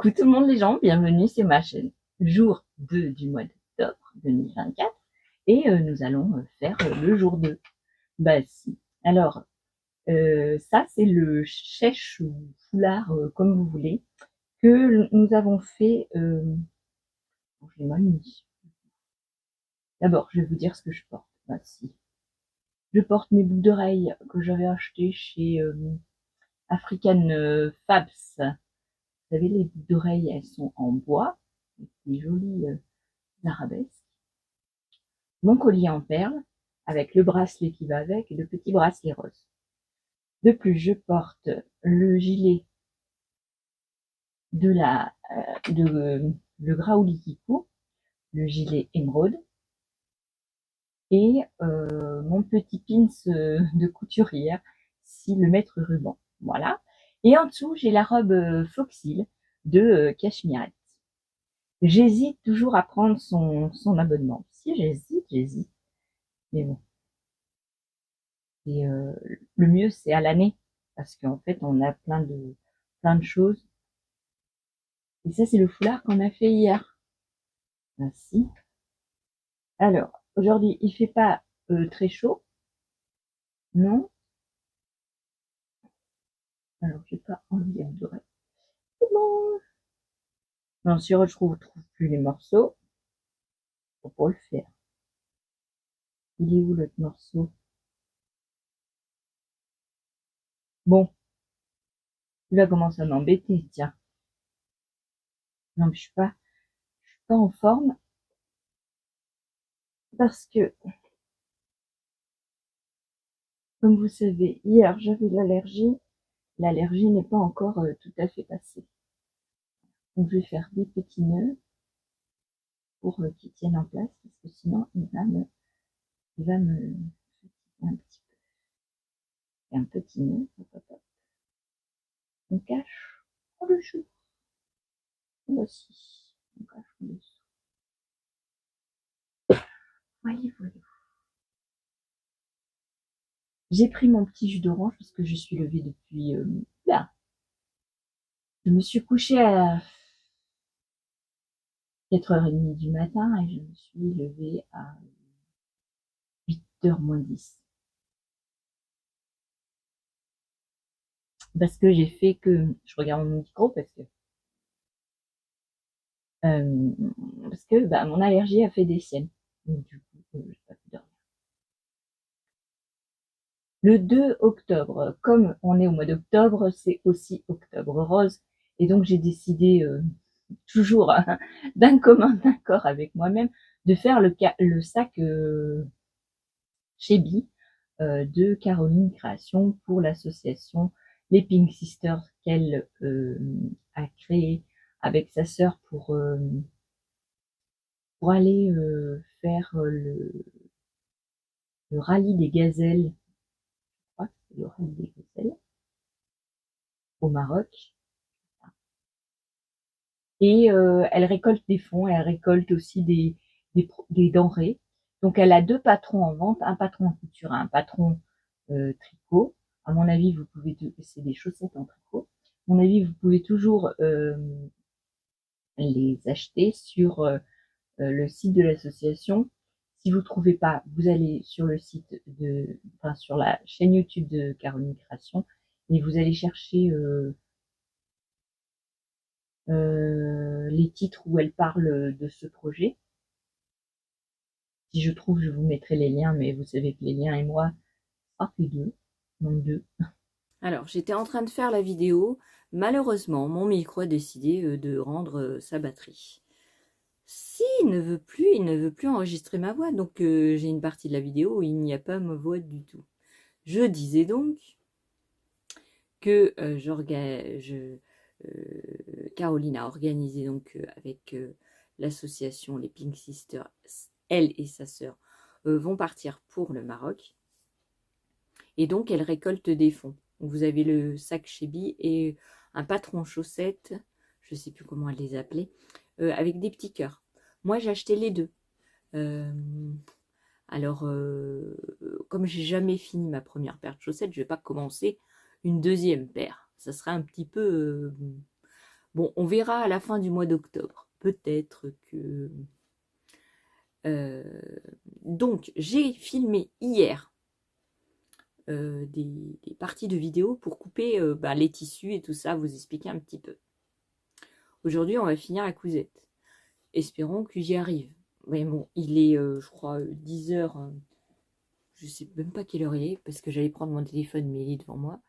Coucou tout le monde les gens, bienvenue sur ma chaîne. Jour 2 du mois d'octobre 2024 et nous allons faire le jour 2. Bah si. Alors, ça c'est le chèche ou foulard comme vous voulez que nous avons fait. Je l'ai mal mis. D'abord, je vais vous dire ce que je porte. Bah si. Je porte mes boucles d'oreilles que j'avais achetées chez African Fabs. Vous savez, les boucles d'oreilles, elles sont en bois, avec des jolies arabesques. Mon collier en perles, avec le bracelet qui va avec et le petit bracelet rose. De plus, je porte le gilet de le Graouli Kikou, le gilet émeraude, et mon petit pins de couturière, si le maître ruban. Voilà. Et en dessous, j'ai la robe Foxil de Cachemire. J'hésite toujours à prendre son abonnement. Si j'hésite. Mais bon. Et le mieux, c'est à l'année. Parce qu'en fait, on a plein de choses. Et ça, c'est le foulard qu'on a fait hier. Ainsi. Alors, aujourd'hui, il fait pas très chaud. Non. Alors, je vais pas enlever un doré. C'est bon. Non, si je trouve plus les morceaux, faut pas le faire. Il est où l'autre morceau? Bon, il va commencer à m'embêter, tiens. Non, mais je suis pas en forme. Parce que, comme vous savez, hier, j'avais l'allergie. L'allergie n'est pas encore tout à fait passée. Donc, je vais faire des petits nœuds pour qu'ils tiennent en place, parce que sinon, il va me fatiguer un petit peu. Et un petit nœud, hop, hop. On cache en dessous. Voici. On cache en dessous. Voyez, voyez. J'ai pris mon petit jus d'orange parce que je suis levée depuis là. Je me suis couchée à 4h30 du matin et je me suis levée à 8h moins 10. Parce que j'ai fait que, je regarde mon micro euh, parce que bah, mon allergie a fait des siennes. Donc, du coup, j'ai pas pu dormir. Le 2 octobre, comme on est au mois d'octobre, c'est aussi octobre rose. Et donc, j'ai décidé, toujours d'un commun accord avec moi-même, de faire le sac Chebi de Caroline Création pour l'association Les Pink Sisters qu'elle a créé avec sa sœur pour aller faire le rallye des gazelles. Je crois que c'est le rallye des gazelles au Maroc. Et elle récolte des fonds, elle récolte aussi des denrées. Donc elle a deux patrons en vente, un patron en couture, un patron tricot. À mon avis, vous pouvez, c'est des chaussettes en tricot. À mon avis, vous pouvez toujours les acheter sur le site de l'association. Si vous trouvez pas, vous allez sur le site enfin sur la chaîne YouTube de Caroline Création et vous allez chercher les titres où elle parle de ce projet. Si je trouve, je vous mettrai les liens, mais vous savez que les liens et moi, ça fait deux, non deux. Alors, j'étais en train de faire la vidéo. Malheureusement, mon micro a décidé de rendre sa batterie. Il ne veut plus enregistrer ma voix. Donc, j'ai une partie de la vidéo où il n'y a pas ma voix du tout. Je disais donc que Caroline a organisé donc avec l'association Les Pink Sisters, elle et sa sœur vont partir pour le Maroc. Et donc, elle récolte des fonds. Vous avez le sac Chebi et un patron chaussettes, je ne sais plus comment elle les appelait, avec des petits cœurs. Moi, j'ai acheté les deux. Alors, comme j'ai jamais fini ma première paire de chaussettes, je ne vais pas commencer une deuxième paire. Ça serait un petit peu Bon, on verra à la fin du mois d'octobre. Peut-être que... donc, j'ai filmé hier des parties de vidéos pour couper les tissus et tout ça, vous expliquer un petit peu. Aujourd'hui, on va finir la cousette. Espérons que j'y arrive. Mais bon, il est, je crois, 10 heures. Je sais même pas quelle heure il est, parce que j'allais prendre mon téléphone, mais il est devant moi.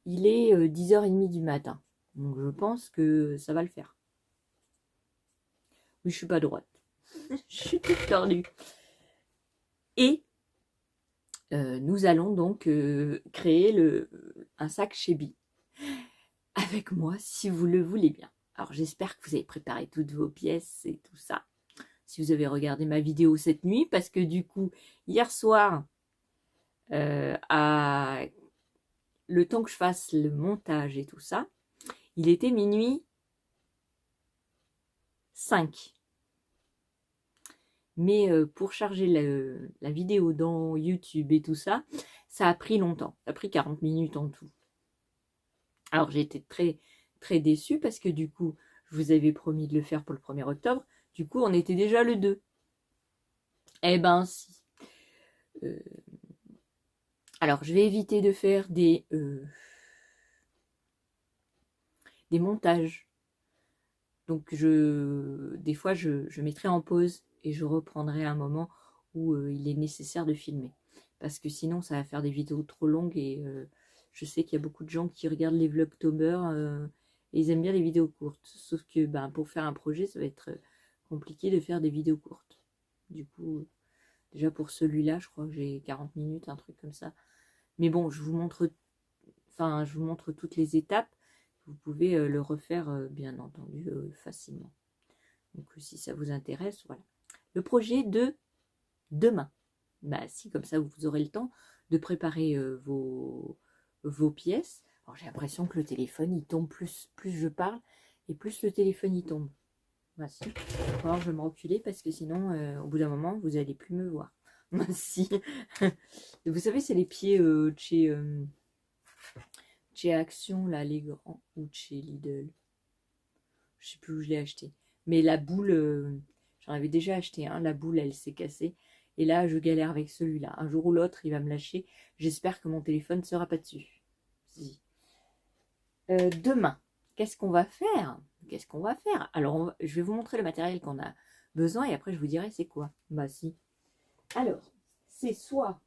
Il est 10h30 du matin. Donc je pense que ça va le faire. Mais je suis pas droite. Je suis toute tordue. Et nous allons donc créer un sac Shebi. Avec moi, si vous le voulez bien. Alors j'espère que vous avez préparé toutes vos pièces et tout ça. Si vous avez regardé ma vidéo cette nuit, parce que du coup, hier soir, le temps que je fasse le montage et tout ça, il était minuit 5. Mais pour charger la vidéo dans YouTube et tout ça, ça a pris longtemps. Ça a pris 40 minutes en tout. Alors j'ai été très, très déçue parce que du coup, je vous avais promis de le faire pour le 1er octobre. Du coup, on était déjà le 2. Eh ben si. Alors, je vais éviter de faire des montages. Donc, des fois, je mettrai en pause et je reprendrai un moment où il est nécessaire de filmer. Parce que sinon, ça va faire des vidéos trop longues et je sais qu'il y a beaucoup de gens qui regardent les vlogtomers et ils aiment bien les vidéos courtes. Sauf que pour faire un projet, ça va être compliqué de faire des vidéos courtes. Du coup, déjà pour celui-là, je crois que j'ai 40 minutes, un truc comme ça. Mais bon, je vous montre toutes les étapes. Vous pouvez le refaire, bien entendu, facilement. Donc, si ça vous intéresse, voilà. Le projet de demain. Si, comme ça, vous aurez le temps de préparer vos pièces. Alors, j'ai l'impression que le téléphone, il tombe plus je parle, et plus le téléphone, il tombe. Si. Alors, je vais me reculer parce que sinon, au bout d'un moment, vous n'allez plus me voir. Si. Vous savez, c'est les pieds de chez Action, là, les grands, ou de chez Lidl. Je sais plus où je l'ai acheté. Mais la boule, j'en avais déjà acheté un. La boule, elle s'est cassée. Et là, je galère avec celui-là. Un jour ou l'autre, il va me lâcher. J'espère que mon téléphone ne sera pas dessus. Si. Demain, qu'est-ce qu'on va faire? Alors, je vais vous montrer le matériel qu'on a besoin et après, je vous dirai c'est quoi. Si. Alors, c'est soit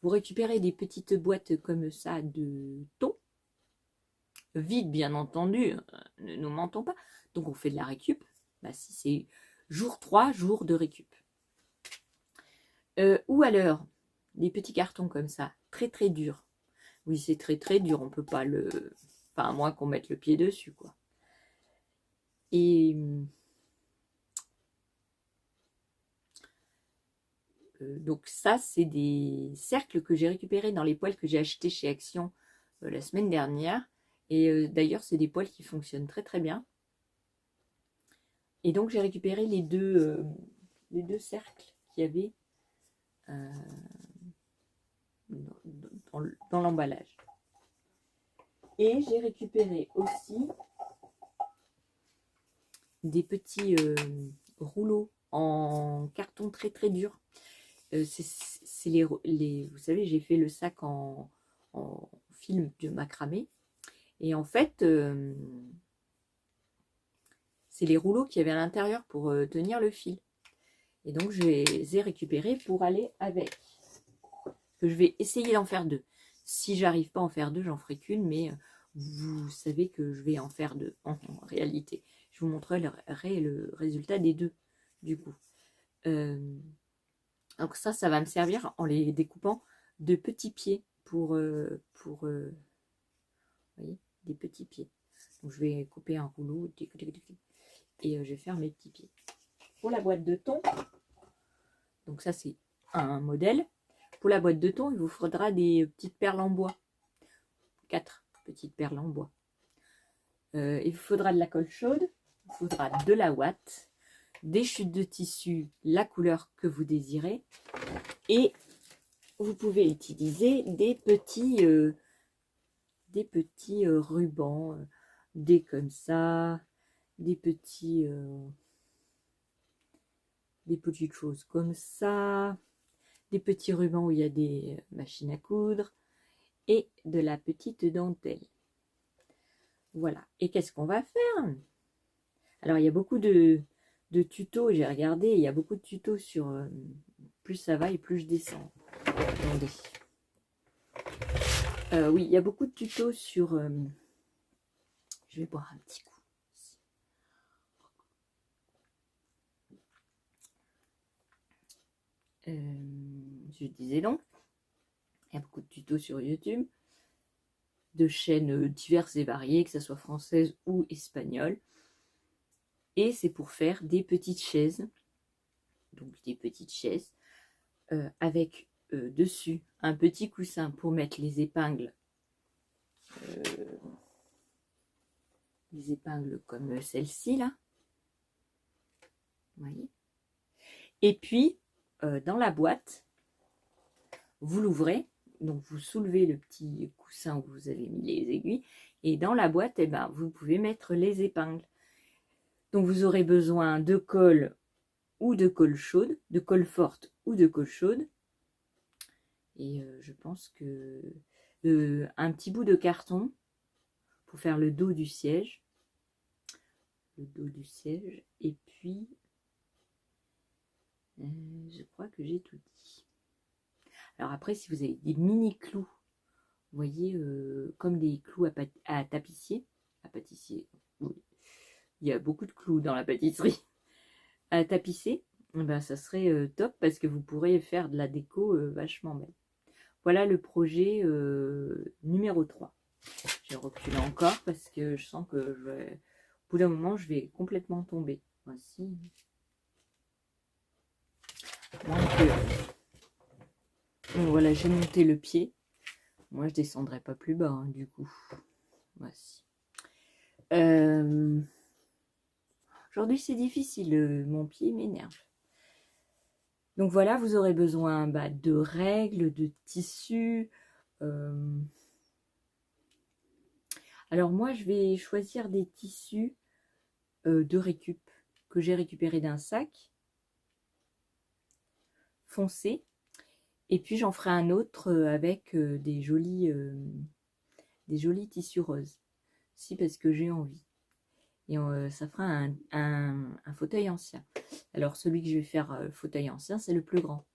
vous récupérez des petites boîtes comme ça de thon, vide bien entendu, ne nous mentons pas. Donc on fait de la récup. Si c'est jour 3, jour de récup. Ou alors, des petits cartons comme ça, très très durs. Oui, c'est très très dur, on peut pas le... Enfin, à moins qu'on mette le pied dessus, quoi. Et... donc ça, c'est des cercles que j'ai récupérés dans les poêles que j'ai achetés chez Action la semaine dernière. Et d'ailleurs, c'est des poêles qui fonctionnent très très bien. Et donc, j'ai récupéré les deux cercles qu'il y avait dans l'emballage. Et j'ai récupéré aussi des petits rouleaux en carton très très dur. C'est vous savez, j'ai fait le sac en film de macramé. Et en fait, c'est les rouleaux qu'il y avait à l'intérieur pour tenir le fil. Et donc, je les ai récupérés pour aller avec. Que je vais essayer d'en faire 2. Si j'arrive pas à en faire 2, j'en ferai qu'une, mais vous savez que je vais en faire 2 en réalité. Je vous montrerai le résultat des 2, du coup. Donc ça va me servir en les découpant de petits pieds pour vous voyez, des petits pieds. Donc je vais couper un rouleau et je vais faire mes petits pieds. Pour la boîte de thon, donc ça c'est un modèle. Pour la boîte de thon, il vous faudra des petites perles en bois. 4 petites perles en bois. Il vous faudra de la colle chaude, il vous faudra de la ouate, des chutes de tissu, la couleur que vous désirez. Et vous pouvez utiliser des petits rubans. des comme ça, des petites choses comme ça, des petits rubans où il y a des machines à coudre et de la petite dentelle. Voilà. Et qu'est-ce qu'on va faire? Alors, il y a beaucoup de tutos, j'ai regardé, il y a beaucoup de tutos sur plus ça va et plus je descends. Attendez. Oui, il y a beaucoup de tutos sur... je vais boire un petit coup. Je disais donc, il y a beaucoup de tutos sur YouTube, de chaînes diverses et variées, que ce soit françaises ou espagnoles. Et c'est pour faire des petites chaises, donc des petites chaises, avec dessus un petit coussin pour mettre les épingles comme celle-ci là, vous voyez. Et puis dans la boîte, vous l'ouvrez, donc vous soulevez le petit coussin où vous avez mis les aiguilles, et dans la boîte, eh ben, vous pouvez mettre les épingles. Donc vous aurez besoin de colle ou de colle chaude, de colle forte ou de colle chaude. Et je pense que un petit bout de carton pour faire le dos du siège. Le dos du siège. Et puis, je crois que j'ai tout dit. Alors après, si vous avez des mini clous, vous voyez, comme des clous à tapissier, à pâtissier, oui. Il y a beaucoup de clous dans la pâtisserie, à tapisser, ben, ça serait top parce que vous pourrez faire de la déco vachement belle. Voilà le projet numéro 3. Je vais reculer encore parce que je sens que au bout d'un moment, je vais complètement tomber. Voici. Donc voilà, j'ai monté le pied. Moi, je descendrai pas plus bas, hein, du coup. Voici. Aujourd'hui, c'est difficile. Mon pied m'énerve. Donc voilà, vous aurez besoin de règles, de tissus. Alors moi, je vais choisir des tissus de récup que j'ai récupéré d'un sac foncé. Et puis j'en ferai un autre avec des jolis tissus roses. Si, parce que j'ai envie. Et ça fera un fauteuil ancien. Alors celui que je vais faire fauteuil ancien, c'est le plus grand.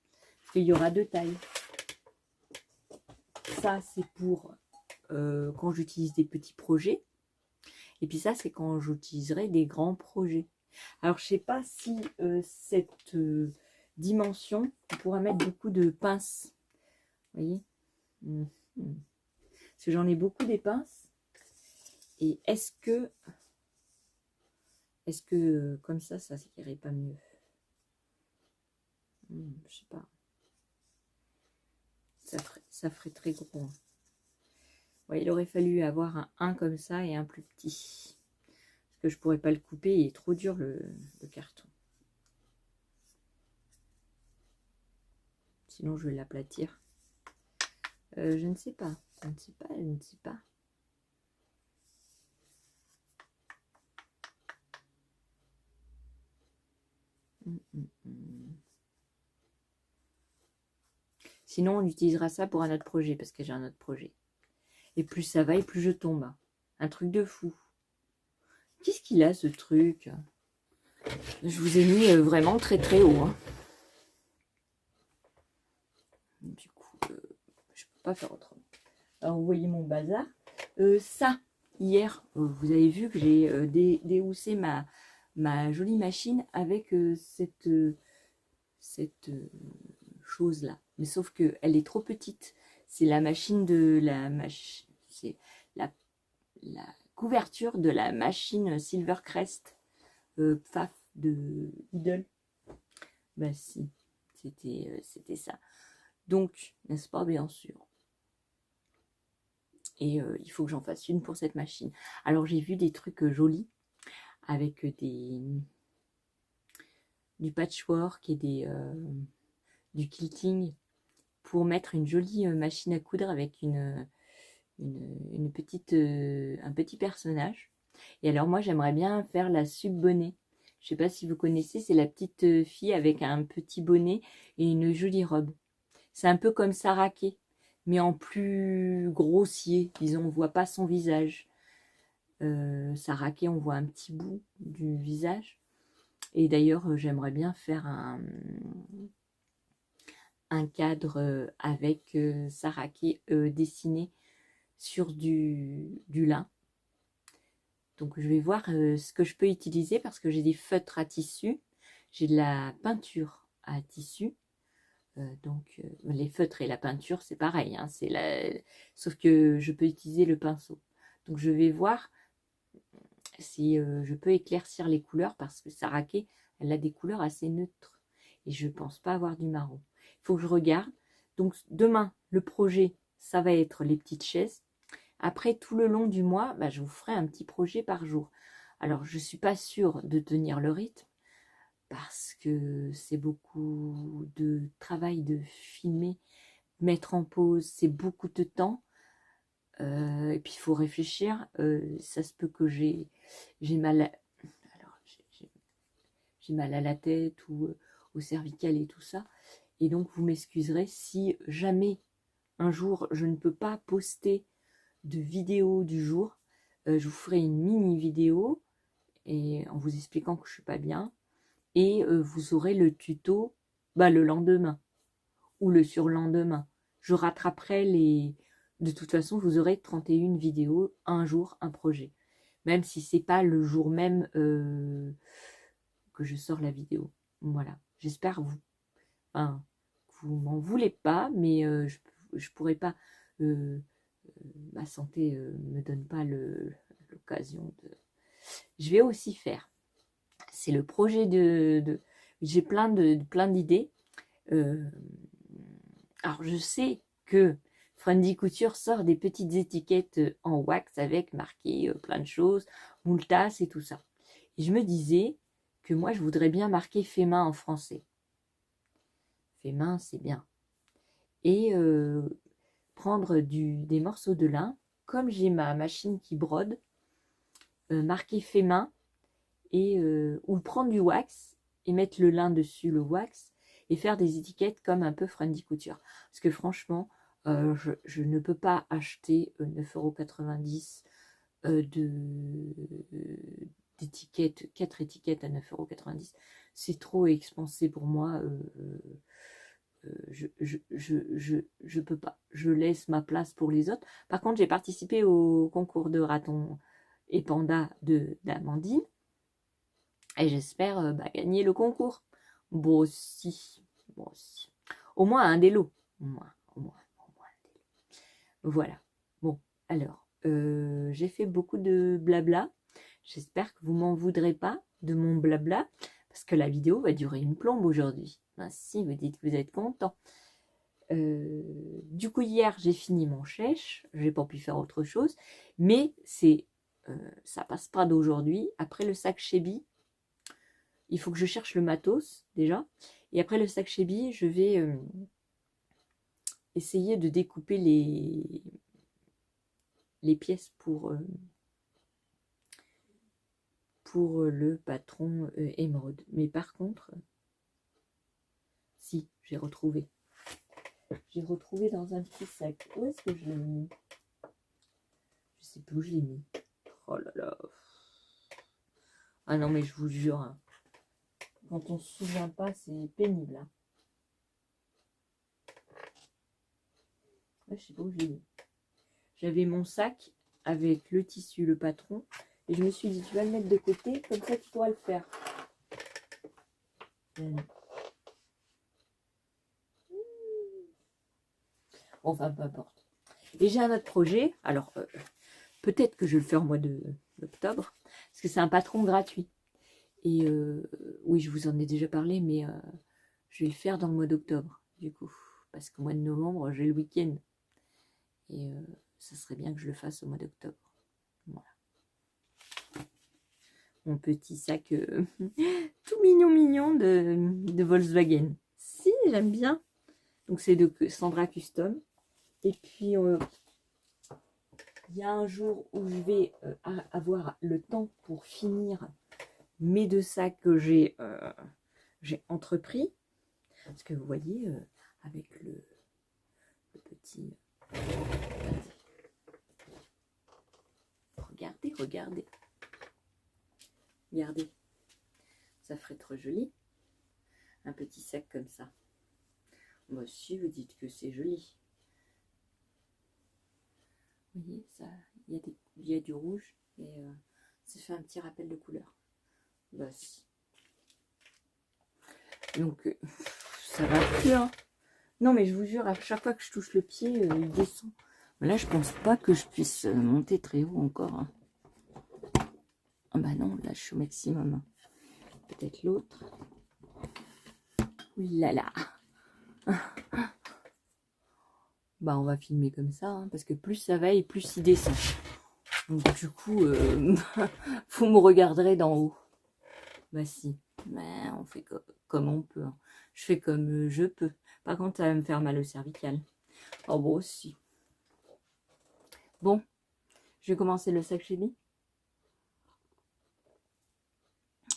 Parce qu'il y aura 2 tailles. Ça, c'est pour quand j'utilise des petits projets. Et puis ça, c'est quand j'utiliserai des grands projets. Alors, je ne sais pas si cette dimension, on pourra mettre beaucoup de pinces. Vous voyez, parce que j'en ai beaucoup des pinces. Et est-ce que comme ça irait pas mieux? Je sais pas. Ça ferait très gros. Ouais, il aurait fallu avoir un comme ça et un plus petit. Parce que je pourrais pas le couper, il est trop dur le carton. Sinon, je vais l'aplatir. Je ne sais pas. Je ne sais pas. Je ne sais pas. Sinon, on utilisera ça pour un autre projet, parce que j'ai un autre projet. Et plus ça va, et plus je tombe. Un truc de fou. Qu'est-ce qu'il a, ce truc? Je vous ai mis vraiment très très haut. Hein. Du coup, je peux pas faire autrement. Alors, vous voyez mon bazar. Ça, hier, vous avez vu que j'ai déhoussé ma jolie machine avec cette chose-là. Mais sauf qu'elle est trop petite. C'est la machine de c'est la couverture de la machine Silvercrest Pfaff de Lidl. Bah si, c'était ça. Donc, n'est-ce pas, bien sûr. Et il faut que j'en fasse une pour cette machine. Alors, j'ai vu des trucs jolis avec du patchwork et du quilting pour mettre une jolie machine à coudre avec un petit personnage. Et alors moi j'aimerais bien faire la sub-bonnet. Je sais pas si vous connaissez, c'est la petite fille avec un petit bonnet et une jolie robe. C'est un peu comme Sarah Kay, mais en plus grossier. Disons, on voit pas son visage. Sarah Kay, on voit un petit bout du visage. Et d'ailleurs, j'aimerais bien faire un cadre avec Sarah Kay dessiné sur du lin. Donc je vais voir ce que je peux utiliser parce que j'ai des feutres à tissu, j'ai de la peinture à tissu. Donc les feutres et la peinture c'est pareil, hein, sauf que je peux utiliser le pinceau. Donc je vais voir si je peux éclaircir les couleurs parce que Sarah Kay, elle a des couleurs assez neutres et je pense pas avoir du marron. Il faut que je regarde. Donc demain, le projet, ça va être les petites chaises. Après, tout le long du mois, bah, je vous ferai un petit projet par jour. Alors, je ne suis pas sûre de tenir le rythme parce que c'est beaucoup de travail de filmer, mettre en pause, c'est beaucoup de temps. Et puis, il faut réfléchir. Ça se peut que j'ai mal j'ai mal à la tête ou au cervical et tout ça. Et donc, vous m'excuserez si jamais un jour, je ne peux pas poster de vidéo du jour. Je vous ferai une mini vidéo et en vous expliquant que je suis pas bien et vous aurez le tuto le lendemain ou le surlendemain. Je rattraperai de toute façon vous aurez 31 vidéos, un jour un projet, même si c'est pas le jour même que je sors la vidéo. Voilà, j'espère que vous m'en voulez pas, mais je pourrais pas ma santé me donne pas l'occasion de. Je vais aussi faire. C'est le projet j'ai plein d'idées. Alors je sais que Friendly Couture sort des petites étiquettes en wax avec marqué plein de choses, moultas et tout ça. Et je me disais que moi je voudrais bien marquer fait main en français. Fait main c'est bien. Et prendre des morceaux de lin, comme j'ai ma machine qui brode, marquer fait main, ou prendre du wax et mettre le lin dessus, le wax, et faire des étiquettes comme un peu Friendly Couture. Parce que franchement, je ne peux pas acheter 9,90 d'étiquettes, 4 étiquettes à 9,90 €. C'est trop expensé pour moi. Je peux pas. Je laisse ma place pour les autres. Par contre, j'ai participé au concours de raton et panda d'Amandine. Et j'espère gagner le concours. Bon aussi. Au moins un des lots. Au moins un des lots. Voilà. Bon, alors, j'ai fait beaucoup de blabla. J'espère que vous m'en voudrez pas de mon blabla. Parce que la vidéo va durer une plombe aujourd'hui. Si vous dites que vous êtes content. Du coup, hier, j'ai fini mon chèche. J'ai pas pu faire autre chose. Mais ça passe pas d'aujourd'hui. Après le sac Shebi, il faut que je cherche le matos déjà. Et après le sac Shebi, je vais essayer de découper les pièces pour le patron émeraude. Mais par contre, si, j'ai retrouvé. J'ai retrouvé dans un petit sac. Où est-ce que je l'ai mis? Je sais plus où je l'ai mis. Oh là là. Ah non, mais je vous jure, hein, quand on se souvient pas, c'est pénible. Hein. Ouais, je sais pas où je l'ai mis. J'avais mon sac avec le tissu, le patron, et je me suis dit, tu vas le mettre de côté, comme ça tu pourras le faire. Enfin, peu importe. Et j'ai un autre projet. Alors, peut-être que je le fais en mois d'octobre, parce que c'est un patron gratuit. Et oui, je vous en ai déjà parlé, mais je vais le faire dans le mois d'octobre, du coup. Parce qu'au mois de novembre, j'ai le week-end. Et ça serait bien que je le fasse au mois d'octobre. Voilà. Mon petit sac tout mignon de Volkswagen. Si, j'aime bien. Donc c'est de Sandra Custom. Et puis il y a un jour où je vais avoir le temps pour finir mes 2 sacs que j'ai entrepris. Parce que vous voyez, avec le petit... Regardez, regardez. Regardez. Ça ferait trop joli. Un petit sac comme ça. Moi aussi, vous dites que c'est joli. Vous voyez, ça, il y a du rouge et ça fait un petit rappel de couleur. Bah si. Donc, ça va plus, hein. Non, mais je vous jure, à chaque fois que je touche le pied, il descend. Mais là, je pense pas que je puisse monter très haut encore. Hein. Ah bah non, là, je suis au maximum. Peut-être l'autre. Oui là là. Bah, on va filmer comme ça, hein, parce que plus ça va et plus il descend. Donc, du coup, vous me regarderez d'en haut. Bah si, mais on fait comme on peut. Hein. Je fais comme je peux. Par contre, ça va me faire mal au cervical. Oh bon, aussi. Bon, je vais commencer le sac chez lui.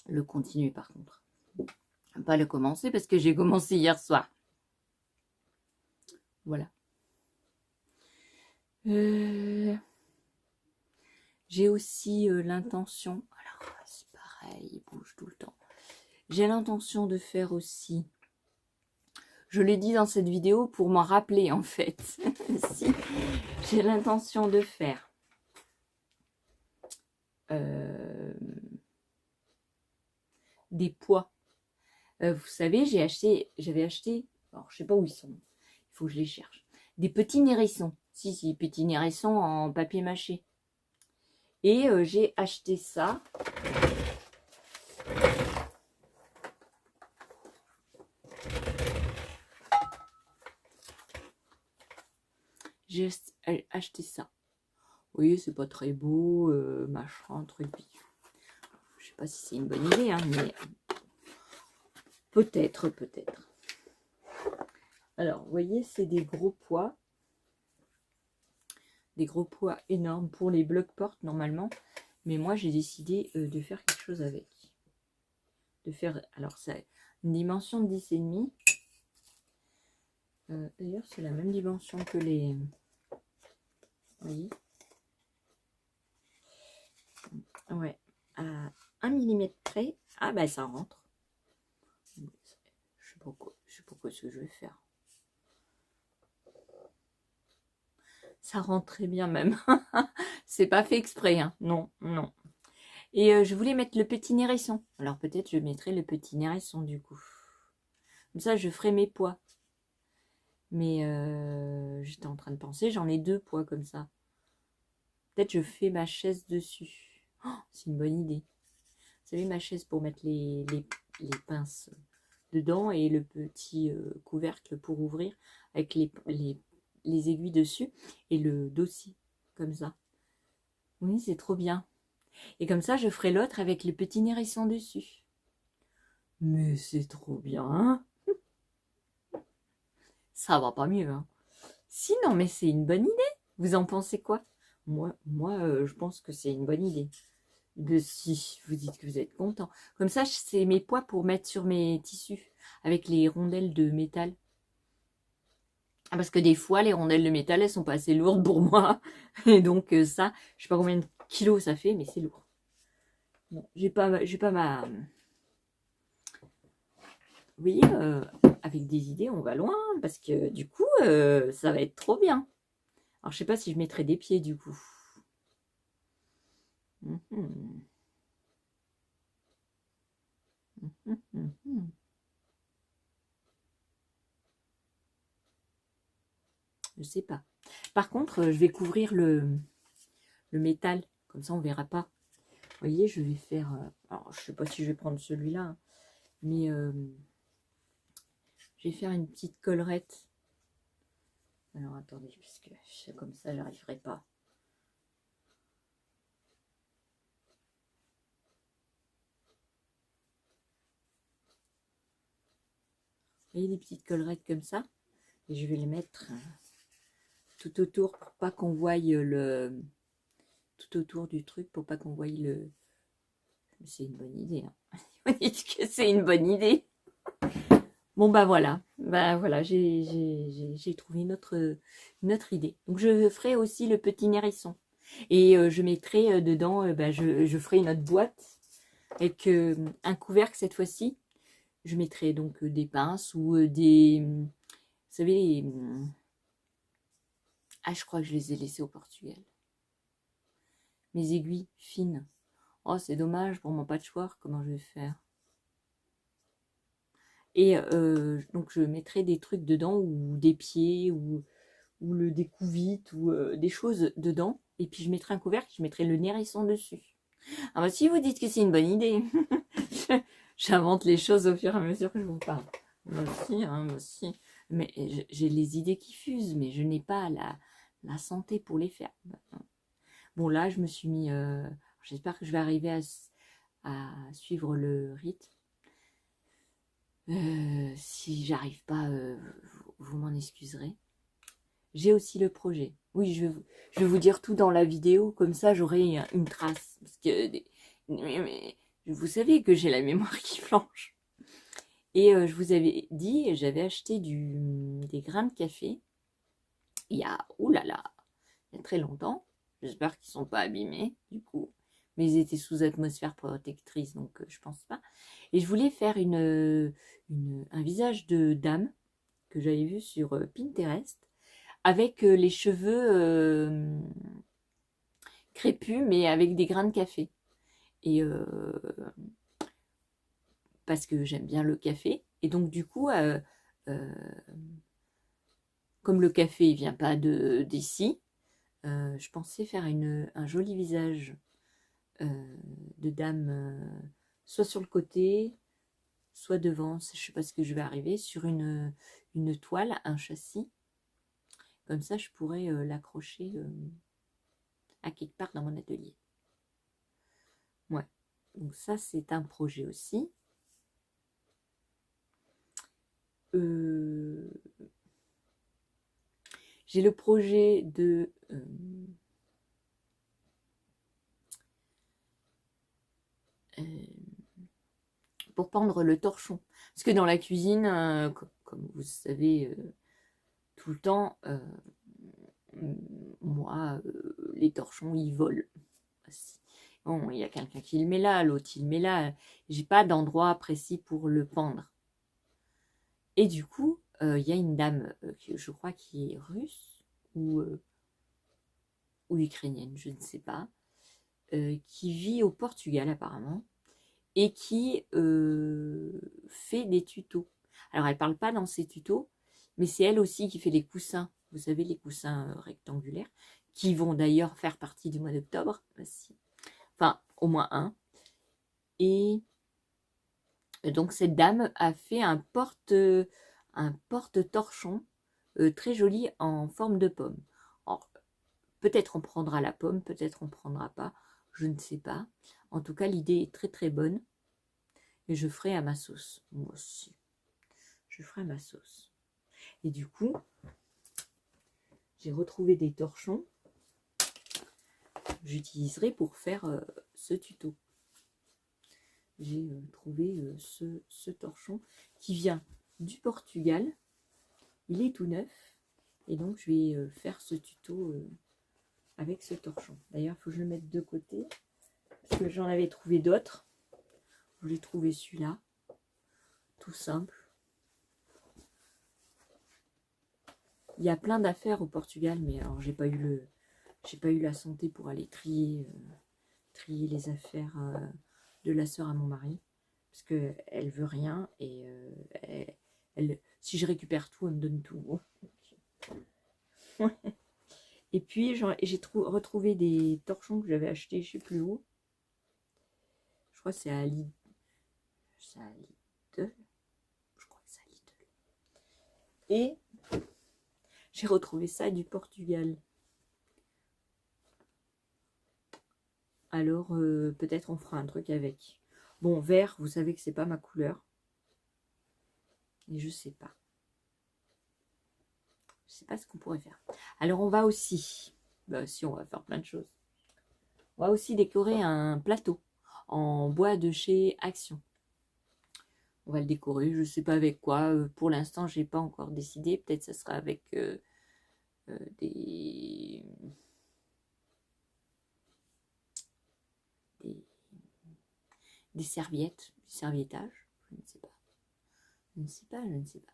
Le continuer par contre. Pas le commencer parce que j'ai commencé hier soir. Voilà. J'ai aussi l'intention, alors c'est pareil, il bouge tout le temps. J'ai l'intention de faire aussi, je l'ai dit dans cette vidéo pour m'en rappeler en fait, si, j'ai l'intention de faire des pois. Vous savez, j'avais acheté, alors je sais pas où ils sont, il faut que je les cherche, des petits nérissons, si, petits nérissons en papier mâché. Et j'ai acheté ça. J'ai acheté ça. Vous voyez, c'est pas très beau, machin, truc. Je sais pas si c'est une bonne idée, hein, mais peut-être, peut-être. Alors, vous voyez, c'est des gros pois. Des gros pois énormes pour les blocs-portes, normalement. Mais moi, j'ai décidé de faire quelque chose avec. De faire, alors, c'est une dimension de 10,5. D'ailleurs, c'est la même dimension que les... Vous voyez? Ouais, à 1 mm près. Ah, bah, ça rentre. Je sais pas quoi ce que je vais faire. Ça rentre très bien même. C'est pas fait exprès, hein. Non, non. Et je voulais mettre le petit nérisson. Alors peut-être je mettrai le petit nérisson du coup. Comme ça, je ferai mes pois. Mais j'étais en train de penser, j'en ai 2 pois comme ça. Peut-être je fais ma chaise dessus. Oh, c'est une bonne idée. Vous savez, ma chaise pour mettre les pinces dedans et le petit couvercle pour ouvrir avec les aiguilles dessus et le dossier comme ça. Oui, c'est trop bien. Et comme ça, je ferai l'autre avec le petit nérisson dessus. Mais c'est trop bien, hein? Ça va pas mieux, hein? Si, non, mais c'est une bonne idée. Vous en pensez quoi? Moi, je pense que c'est une bonne idée. Si vous dites que vous êtes content. Comme ça, c'est mes poids pour mettre sur mes tissus avec les rondelles de métal. Parce que des fois, les rondelles de métal, elles sont pas assez lourdes pour moi. Et donc ça, je sais pas combien de kilos ça fait, mais c'est lourd. Bon, j'ai pas ma... Vous voyez, avec des idées, on va loin. Parce que du coup, ça va être trop bien. Alors, je sais pas si je mettrai des pieds du coup. Je sais pas. Par contre, je vais couvrir le métal. Comme ça, on verra pas. Vous voyez, je vais faire... alors, je sais pas si je vais prendre celui-là. Hein, mais je vais faire une petite collerette. Alors, attendez, parce que comme ça, j'arriverai pas. Vous voyez, des petites collerettes comme ça. Et je vais les mettre tout autour pour pas qu'on voie le tout autour du truc pour pas qu'on voie le... C'est une bonne idée. Hein. Vous dites que c'est une bonne idée. Bon, bah voilà. Bah voilà, j'ai trouvé une autre idée. Donc, je ferai aussi le petit hérisson. Et je mettrai dedans, je ferai une autre boîte avec un couvercle cette fois-ci. Je mettrai donc des pinces ou des... Vous savez, ah, je crois que je les ai laissées au Portugal. Mes aiguilles fines. Oh, c'est dommage pour mon patchwork, comment je vais faire? Et donc, je mettrai des trucs dedans, ou des pieds, ou le découvite, ou des choses dedans. Et puis, je mettrai un couvercle, je mettrai le nérisson dessus. Ah bah, si vous dites que c'est une bonne idée, j'invente les choses au fur et à mesure que je vous parle. Moi aussi, hein, moi aussi. Mais j'ai les idées qui fusent, mais je n'ai pas la santé pour les faire. Bon, là, je me suis mis... J'espère que je vais arriver à suivre le rythme. Si j'arrive pas, vous m'en excuserez. J'ai aussi le projet. Oui, je vais vous dire tout dans la vidéo, comme ça j'aurai une trace. Parce que mais vous savez que j'ai la mémoire qui flanche. Et je vous avais dit, j'avais acheté des grains de café il y a, oulala, il y a très longtemps. J'espère qu'ils ne sont pas abîmés, du coup. Mais ils étaient sous atmosphère protectrice, donc je pense pas. Et je voulais faire un visage de dame que j'avais vu sur Pinterest, avec les cheveux crépus, mais avec des grains de café. Et parce que j'aime bien le café. Et donc, du coup, comme le café, il vient pas d'ici, je pensais faire un joli visage de dame, soit sur le côté, soit devant, je sais pas ce que je vais arriver, sur une toile, un châssis. Comme ça, je pourrais l'accrocher à quelque part dans mon atelier. Ouais, donc ça, c'est un projet aussi. J'ai le projet de... pour pendre le torchon. Parce que dans la cuisine, comme vous savez, tout le temps, moi, les torchons, ils volent. Bon, il y a quelqu'un qui le met là, l'autre il le met là. J'ai pas d'endroit précis pour le pendre. Et du coup, il y a une dame, je crois, qui est russe ou ukrainienne, je ne sais pas, qui vit au Portugal apparemment, et qui fait des tutos. Alors, elle ne parle pas dans ses tutos, mais c'est elle aussi qui fait les coussins. Vous savez, les coussins rectangulaires, qui vont d'ailleurs faire partie du mois d'octobre. Enfin, au moins un. Et donc, cette dame a fait un porte-torchon très joli en forme de pomme. Alors, peut-être on prendra la pomme, peut-être on ne prendra pas, je ne sais pas. En tout cas, l'idée est très très bonne. Et je ferai à ma sauce. Moi aussi. Je ferai à ma sauce. Et du coup, j'ai retrouvé des torchons. J'utiliserai pour faire ce tuto. J'ai trouvé ce torchon qui vient du Portugal. Il est tout neuf. Et donc, je vais faire ce tuto avec ce torchon. D'ailleurs, il faut que je le mette de côté. Parce que j'en avais trouvé d'autres. J'ai trouvé celui-là. Tout simple. Il y a plein d'affaires au Portugal, mais alors j'ai pas eu la santé pour aller trier les affaires de la sœur à mon mari, parce que elle veut rien et si je récupère tout, elle me donne tout. Et puis j'ai retrouvé des torchons que j'avais achetés, je sais plus où. Je crois que c'est à Lidl. Je crois que c'est à Lidl. Et j'ai retrouvé ça du Portugal. Alors peut-être on fera un truc avec. Bon, vert, vous savez que c'est pas ma couleur. Et je sais pas. Je sais pas ce qu'on pourrait faire. Alors on va aussi. Bah si, on va faire plein de choses. On va aussi décorer un plateau en bois de chez Action. On va le décorer, je ne sais pas avec quoi. Pour l'instant, j'ai pas encore décidé. Peut-être ça sera avec des, des, des serviettes, du serviettage. Je ne sais pas. Je ne sais pas, je ne sais pas.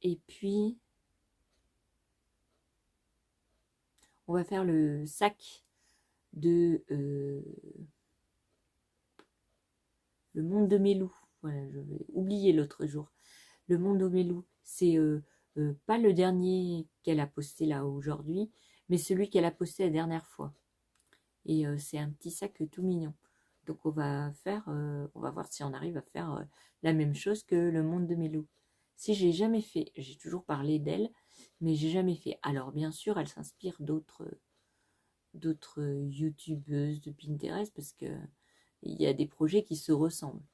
Et puis, on va faire le sac de Le Monde de Mélou. Voilà, je vais oublier l'autre jour. Le Monde de Mélou, c'est pas le dernier qu'elle a posté là aujourd'hui, mais celui qu'elle a posté la dernière fois. Et c'est un petit sac tout mignon. Donc on va voir si on arrive à faire la même chose que Le Monde de Mélou. Si j'ai jamais fait, j'ai toujours parlé d'elle, mais j'ai jamais fait. Alors bien sûr, elle s'inspire d'autres youtubeuses de Pinterest parce que il y a des projets qui se ressemblent.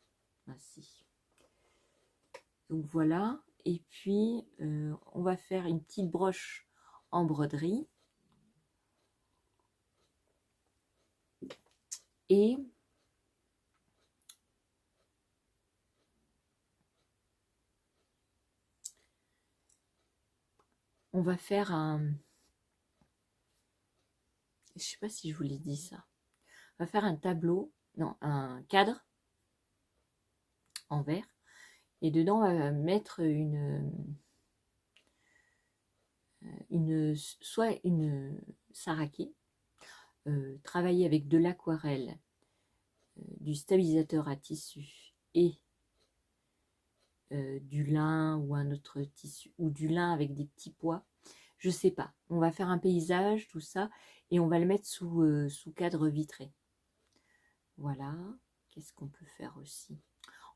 Ainsi. Donc voilà. Et puis on va faire une petite broche en broderie. Et on va faire un... Je sais pas si je vous l'ai dit ça. On va faire un tableau, non, un cadre en verre. Et dedans, on va mettre soit une saraké, travailler avec de l'aquarelle, du stabilisateur à tissu et du lin ou un autre tissu, ou du lin avec des petits pois. Je sais pas. On va faire un paysage, tout ça, et on va le mettre sous cadre vitré. Voilà. Qu'est-ce qu'on peut faire aussi?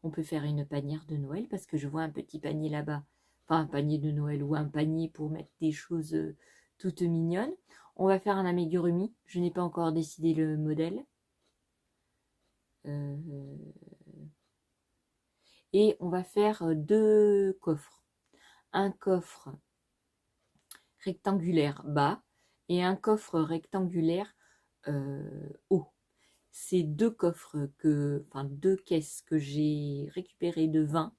On peut faire une panière de Noël parce que je vois un petit panier là-bas. Enfin, un panier de Noël ou un panier pour mettre des choses toutes mignonnes. On va faire un amigurumi. Je n'ai pas encore décidé le modèle. Et on va faire 2 coffres. Un coffre rectangulaire bas et un coffre rectangulaire haut. C'est 2 coffres enfin 2 caisses que j'ai récupérées de vin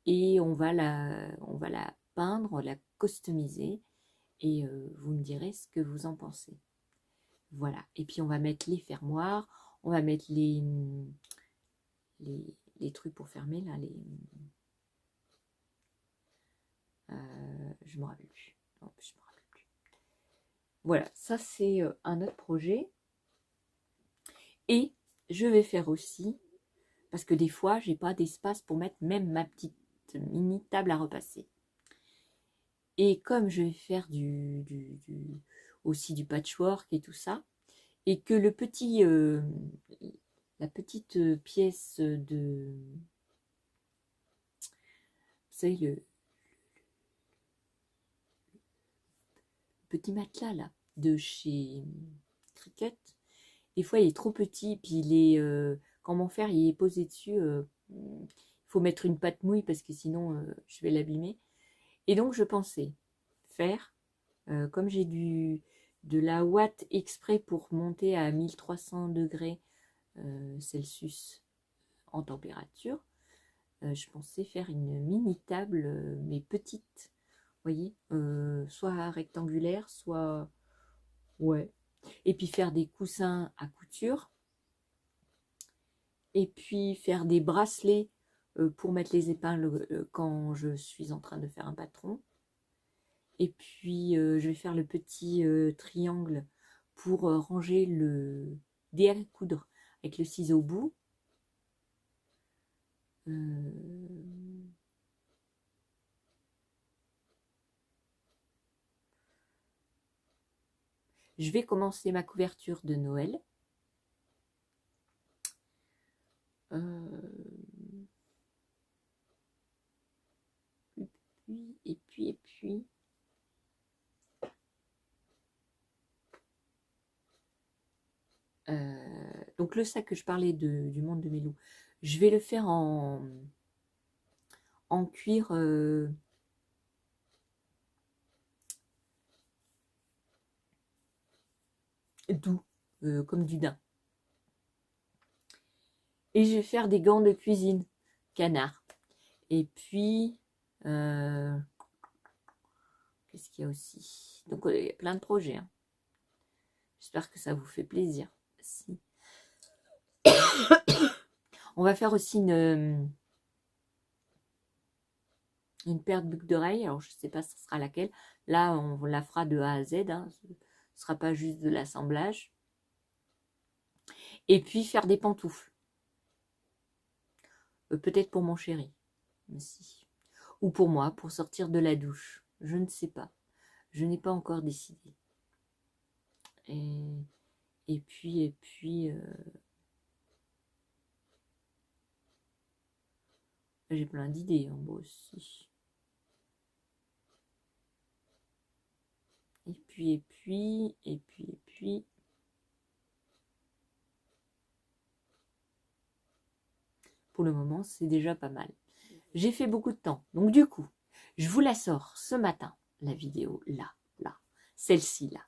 et on va la peindre, la customiser et vous me direz ce que vous en pensez. Voilà. Et puis on va mettre les fermoirs, on va mettre les trucs pour fermer là, je me rappelle plus. Non, je me rappelle plus. Voilà, ça c'est un autre projet. Et je vais faire aussi, parce que des fois j'ai pas d'espace pour mettre même ma petite mini table à repasser. Et comme je vais faire aussi du patchwork et tout ça, et que la petite pièce de, vous savez, le petit matelas là, de chez Cricut, des fois il est trop petit, puis comment faire, il est posé dessus, il faut mettre une pâte mouille parce que sinon je vais l'abîmer. Et donc je pensais faire, comme j'ai de la ouate exprès pour monter à 1300 degrés Celsius en température, je pensais faire une mini table, mais petite, vous voyez, soit rectangulaire, soit... Ouais. Et puis faire des coussins à couture. Et puis faire des bracelets pour mettre les épingles quand je suis en train de faire un patron. Et puis je vais faire le petit triangle pour ranger le dé à coudre avec le ciseau au bout. Je vais commencer ma couverture de Noël. Et puis. Donc le sac que je parlais du Monde de Mélou, je vais le faire en cuir doux, comme du daim. Et je vais faire des gants de cuisine, canard. Et puis, qu'est-ce qu'il y a aussi? Donc, il y a plein de projets. Hein. J'espère que ça vous fait plaisir. Si. On va faire aussi une paire de boucles d'oreilles. Alors, je ne sais pas ce sera laquelle. Là, on la fera de A à Z. Hein. Ce ne sera pas juste de l'assemblage. Et puis, faire des pantoufles. Peut-être pour mon chéri. Mais si. Ou pour moi, pour sortir de la douche. Je ne sais pas. Je n'ai pas encore décidé. Et puis, j'ai plein d'idées, hein, moi aussi. Et puis. Pour le moment, c'est déjà pas mal. J'ai fait beaucoup de temps. Donc du coup, je vous la sors ce matin, la vidéo, là. Celle-ci, là.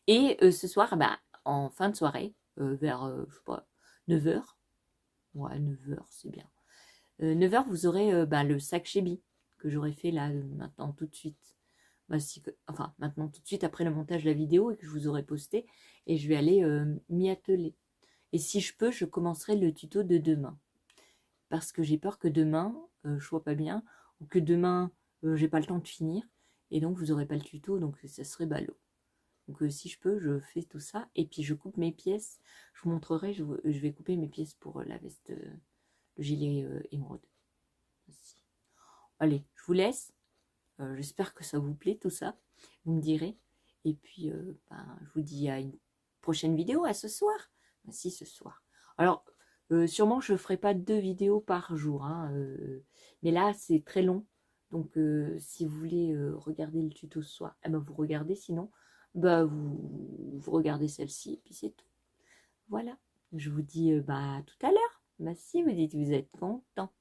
Et ce soir, bah, en fin de soirée, vers, je sais pas, 9h. Ouais, 9h, c'est bien. 9h, vous aurez le sac Chebi que j'aurais fait là, maintenant, tout de suite. Enfin, maintenant, tout de suite, après le montage de la vidéo et que je vous aurai posté. Et je vais aller m'y atteler. Et si je peux, je commencerai le tuto de demain. Parce que j'ai peur que demain, je sois pas bien. Ou que demain, j'ai pas le temps de finir. Et donc, vous n'aurez pas le tuto. Donc, ça serait ballot. Donc, si je peux, je fais tout ça. Et puis, je coupe mes pièces. Je vous montrerai. Je vais couper mes pièces pour la veste, le gilet émeraude. Allez, je vous laisse. J'espère que ça vous plaît tout ça. Vous me direz. Et puis, je vous dis à une prochaine vidéo, à ce soir. Si, ce soir. Alors, sûrement, je ne ferai pas 2 vidéos par jour. Hein, mais là, c'est très long. Donc, si vous voulez regarder le tuto ce soir, eh ben, vous regardez. Sinon, vous regardez celle-ci. Et puis, c'est tout. Voilà. Je vous dis à tout à l'heure. Si vous dites que vous êtes content.